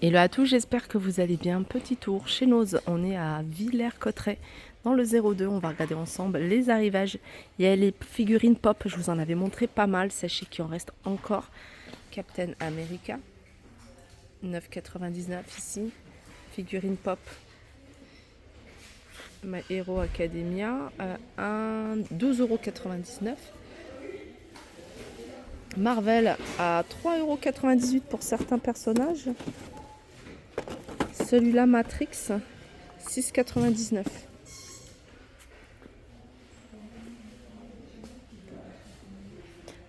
Hello à tous, j'espère que vous allez bien. Petit tour chez Noz, on est à Villers-Cotterêts dans le 02. On va regarder ensemble les arrivages. Il y a les figurines pop, je vous en avais montré pas mal. Sachez qu'il en reste encore. Captain America, 9,99 ici. Figurine pop, My Hero Academia, 12,99 €. Marvel à 3,98 € pour certains personnages. Celui-là, Matrix, 6,99 €.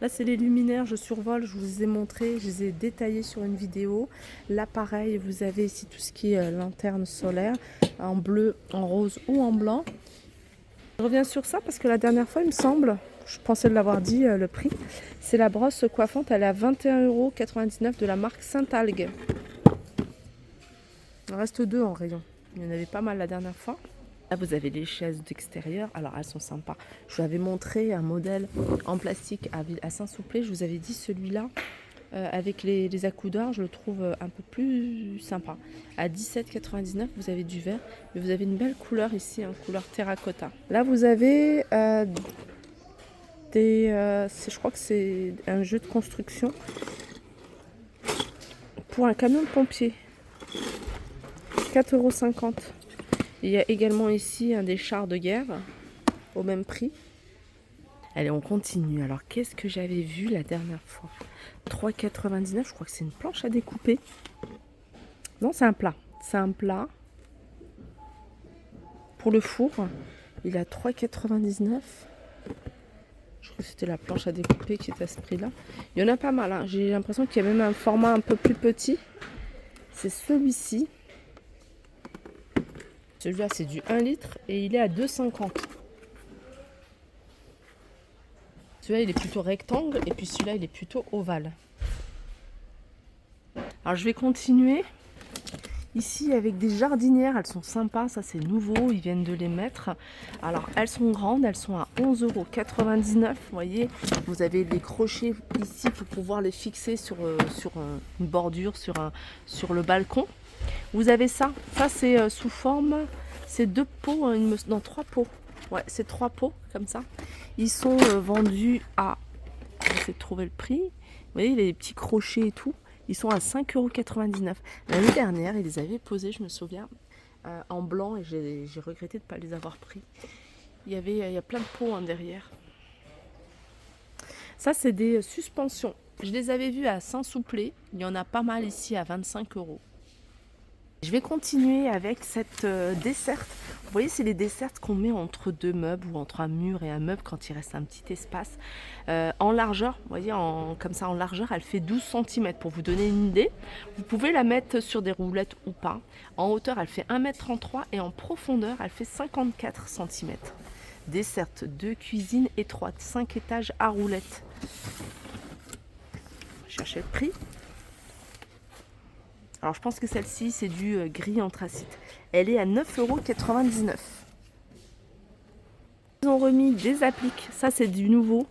Là, c'est les luminaires, je survole, je vous ai montré, je les ai détaillés sur une vidéo. Là, pareil, vous avez ici tout ce qui est lanterne solaire, en bleu, en rose ou en blanc. Je reviens sur ça parce que la dernière fois, il me semble, je pensais l'avoir dit, le prix, c'est la brosse coiffante, elle est à 21,99 € de la marque Saint-Algue. Il en reste 2 en rayon, il y en avait pas mal la dernière fois. Là, vous avez les chaises d'extérieur. Alors, elles sont sympas. Je vous avais montré un modèle en plastique à Saint-Souplé. Je vous avais dit celui-là, avec les accoudeurs, je le trouve un peu plus sympa. À 17,99 €, vous avez du vert. Mais vous avez une belle couleur ici, hein, couleur terracotta. Là, vous avez je crois que c'est un jeu de construction pour un camion de pompier. 4,50 €. Il y a également ici des chars de guerre au même prix. Allez, on continue. Alors, qu'est-ce que j'avais vu la dernière fois? 3,99 €, je crois que c'est une planche à découper. Non, c'est un plat. C'est un plat pour le four. Il est à 3,99 €. Je crois que c'était la planche à découper qui était à ce prix-là. Il y en a pas mal, hein. J'ai l'impression qu'il y a même un format un peu plus petit. C'est celui-ci. Celui-là, c'est du 1 litre et il est à 2,50 €. Celui-là, il est plutôt rectangle et puis celui-là, il est plutôt ovale. Alors, je vais continuer ici avec des jardinières. Elles sont sympas, ça c'est nouveau, ils viennent de les mettre. Alors, elles sont grandes, elles sont à 11,99 €. Vous voyez, vous avez les crochets ici pour pouvoir les fixer sur une bordure, sur le balcon. Vous avez ça c'est sous forme, c'est 2 pots, non 3 pots. Ouais, c'est 3 pots comme ça. Ils sont vendus à, j'essaie de trouver le prix. Vous voyez les petits crochets et tout. Ils sont à 5,99 €. L'année dernière, ils les avaient posés, je me souviens, en blanc et j'ai regretté de ne pas les avoir pris. Il y a plein de pots derrière. Ça, c'est des suspensions. Je les avais vus à Saint-Souplé. Il y en a pas mal ici à 25 €. Je vais continuer avec cette desserte. Vous voyez, c'est les dessertes qu'on met entre deux meubles ou entre un mur et un meuble quand il reste un petit espace. En largeur, vous voyez, comme ça en largeur, elle fait 12 cm. Pour vous donner une idée, vous pouvez la mettre sur des roulettes ou pas. En hauteur, elle fait 1,33 m et en profondeur, elle fait 54 cm. Desserte de cuisine étroite, 5 étages à roulettes. Cherchez le prix. Alors je pense que celle-ci c'est du gris anthracite. Elle est à 9,99 €. Ils ont remis des appliques, ça c'est du nouveau,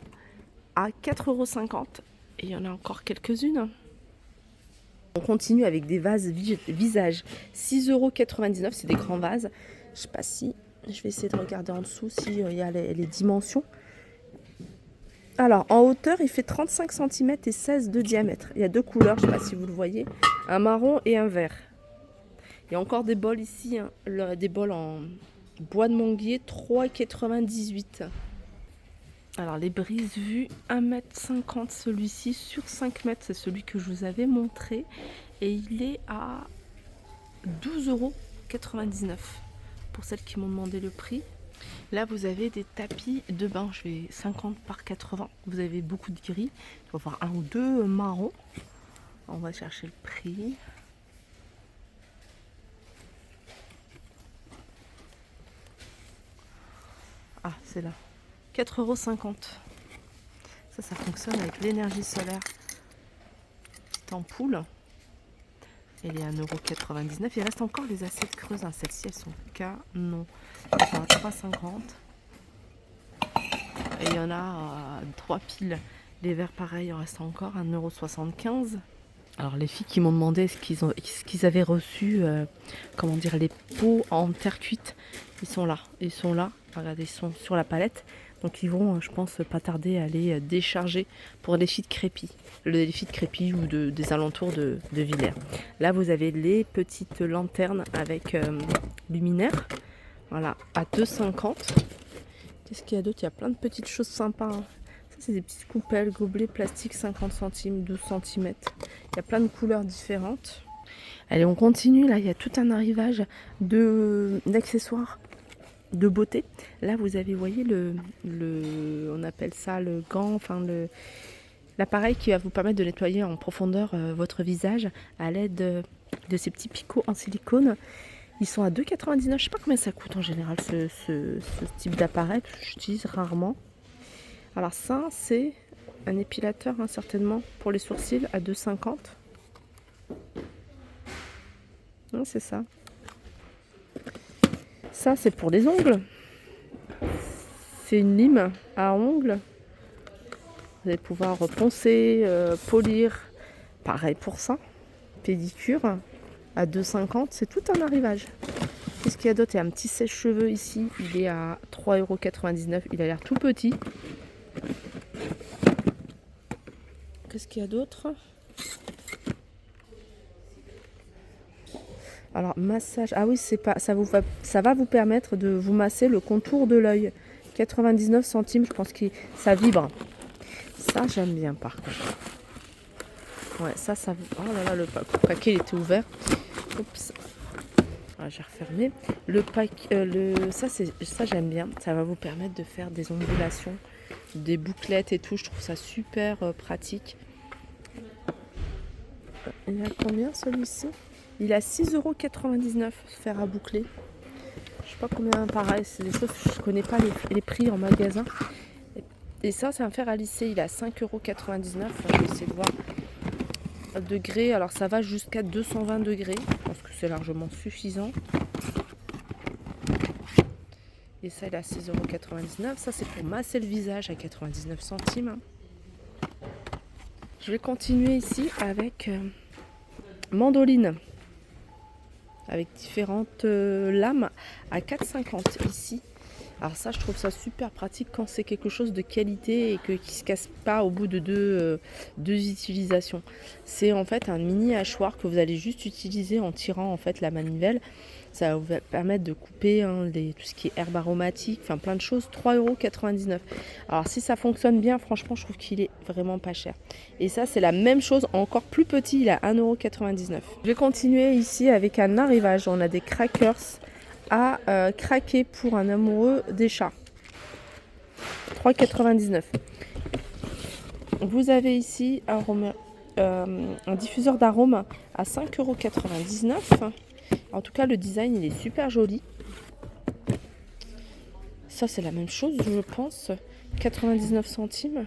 à 4,50 €. Et il y en a encore quelques-unes. On continue avec des vases visage, 6,99 €, c'est des grands vases. Je sais pas si, je vais essayer de regarder en dessous s'il y a les dimensions. Alors, en hauteur, il fait 35 cm et 16 de diamètre. Il y a 2 couleurs, je ne sais pas si vous le voyez, un marron et un vert. Il y a encore des bols ici, hein, des bols en bois de manguier, 3,98 €. Alors, les brise-vues, 1,50 m celui-ci, sur 5 mètres, c'est celui que je vous avais montré. Et il est à 12,99 € pour celles qui m'ont demandé le prix. Là, vous avez des tapis de bain. Je vais 50 par 80. Vous avez beaucoup de gris. Il va y avoir un ou deux marrons. On va chercher le prix. Ah, c'est là. 4,50 €. Ça fonctionne avec l'énergie solaire. Petite ampoule. Elle est à 1,99 €. Il reste encore les assiettes creuses. Celles-ci, elles sont canon. Elles sont à 3,50 €. Et il y en a 3 piles. Les verres, pareil, il en reste encore 1,75 €. Alors les filles qui m'ont demandé ce qu'ils avaient reçu, comment dire, les pots en terre cuite, ils sont là. Regardez, ils sont sur la palette. Donc ils vont, je pense, pas tarder à les décharger pour les filles de Crépy. Les filles de Crépy ou des alentours de Villers. Là, vous avez les petites lanternes avec luminaire. Voilà, à 2,50 €. Qu'est-ce qu'il y a d'autre? Il y a plein de petites choses sympas. Hein. Ça, c'est des petites coupelles, gobelets plastiques, 50 centimes, 12 cm. Il y a plein de couleurs différentes. Allez, on continue. Là, il y a tout un arrivage d'accessoires de beauté. Là, vous avez, vous voyez, on appelle ça le gant, enfin l'appareil qui va vous permettre de nettoyer en profondeur votre visage à l'aide de ces petits picots en silicone. Ils sont à 2,99 €. Je ne sais pas combien ça coûte en général ce type d'appareil. J'utilise rarement. Alors ça, c'est un épilateur hein, certainement pour les sourcils à 2,50 €. C'est ça. Ça, c'est pour les ongles. C'est une lime à ongles. Vous allez pouvoir poncer, polir. Pareil pour ça. Pédicure à 2,50 €. C'est tout un arrivage. Qu'est-ce qu'il y a d'autre? Il y a un petit sèche-cheveux ici. Il est à 3,99 €. Il a l'air tout petit. Qu'est-ce qu'il y a d'autre? Alors, massage. Ah oui, ça va vous permettre de vous masser le contour de l'œil. 99 centimes, je pense que ça vibre. Ça, j'aime bien par contre. Ouais, ça. Oh là là, le paquet il était ouvert. Oups. Ah, j'ai refermé. Ça, j'aime bien. Ça va vous permettre de faire des ondulations, des bouclettes et tout. Je trouve ça super pratique. Il a combien celui-ci? Il a 6,99 € fer à boucler. Je sais pas combien pareil. C'est des choses que je connais pas les prix en magasin. Et ça, c'est un fer à lisser. Il a 5,99 €. Je vais essayer de voir. Degrés, alors ça va jusqu'à 220 degrés. Je pense que c'est largement suffisant. Et ça, il a 6,99 €. Ça, c'est pour masser le visage à 99 centimes. Je vais continuer ici avec mandoline. Avec différentes lames à 4,50 € ici. Alors ça, je trouve ça super pratique quand c'est quelque chose de qualité et qui ne se casse pas au bout de deux utilisations. C'est en fait un mini hachoir que vous allez juste utiliser en tirant en fait la manivelle. Ça va vous permettre de couper tout ce qui est herbe aromatique, enfin plein de choses. 3,99 €. Alors si ça fonctionne bien, franchement, je trouve qu'il est vraiment pas cher. Et ça, c'est la même chose, encore plus petit, il a 1,99 €. Je vais continuer ici avec un arrivage. On a des crackers à craquer pour un amoureux des chats. 3,99 €. Vous avez ici un diffuseur d'arômes à 5,99 €. En tout cas, le design, il est super joli. Ça, c'est la même chose, je pense. 99 centimes.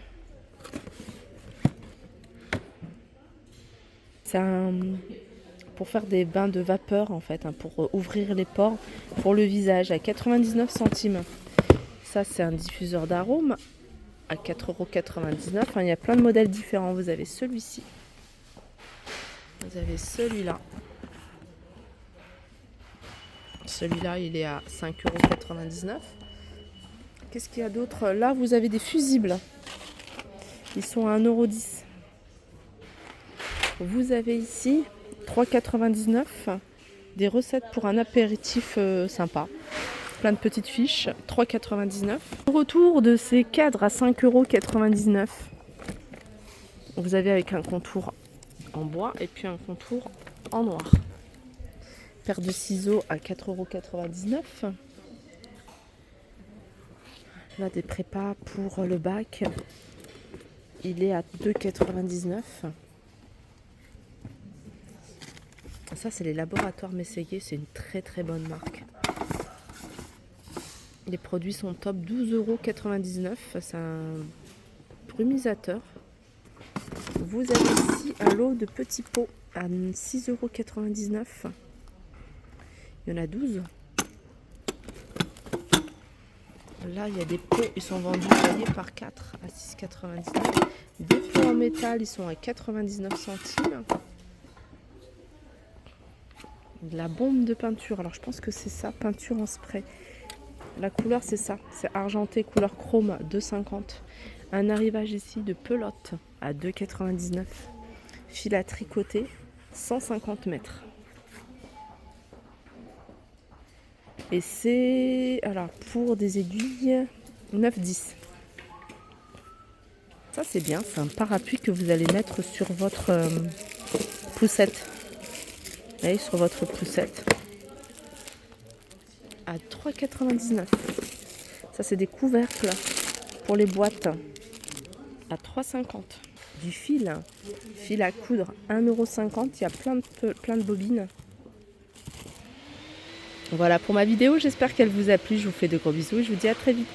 C'est pour faire des bains de vapeur, en fait, pour ouvrir les pores pour le visage à 99 centimes. Ça, c'est un diffuseur d'arômes à 4,99 €. Enfin, il y a plein de modèles différents. Vous avez celui-ci. Vous avez celui-là. Celui-là, il est à 5,99 €. Qu'est-ce qu'il y a d'autre? Là, vous avez des fusibles. Ils sont à 1,10 €. Vous avez ici 3,99 €. Des recettes pour un apéritif sympa. Plein de petites fiches. 3,99 €. Retour de ces cadres à 5,99 €. Vous avez avec un contour en bois et puis un contour en noir. Paire de ciseaux à 4,99 €. Là, des prépas pour le bac. Il est à 2,99 €. Ça, c'est les laboratoires Mességuer. C'est une très très bonne marque. Les produits sont top. 12,99 €. C'est un brumisateur. Vous avez ici un lot de petits pots à 6,99 €. Il y en a 12. Là, il y a des pots, ils sont vendus voyez, par 4 à 6,99 €. Des pots en métal, ils sont à 99 centimes. De la bombe de peinture. Alors je pense que c'est ça, peinture en spray. La couleur c'est ça, c'est argenté, couleur chrome, 2,50. Un arrivage ici de pelote à 2,99. Fil à tricoter, 150 mètres. Et c'est, alors pour des aiguilles, 9,10. Ça c'est bien, c'est un parapluie que vous allez mettre sur votre poussette. Vous voyez, sur votre poussette. À 3,99. Ça c'est des couvercles pour les boîtes. À 3,50. Du fil à coudre, 1,50 €. Il y a plein de bobines. Voilà pour ma vidéo, j'espère qu'elle vous a plu. Je vous fais de gros bisous et je vous dis à très vite.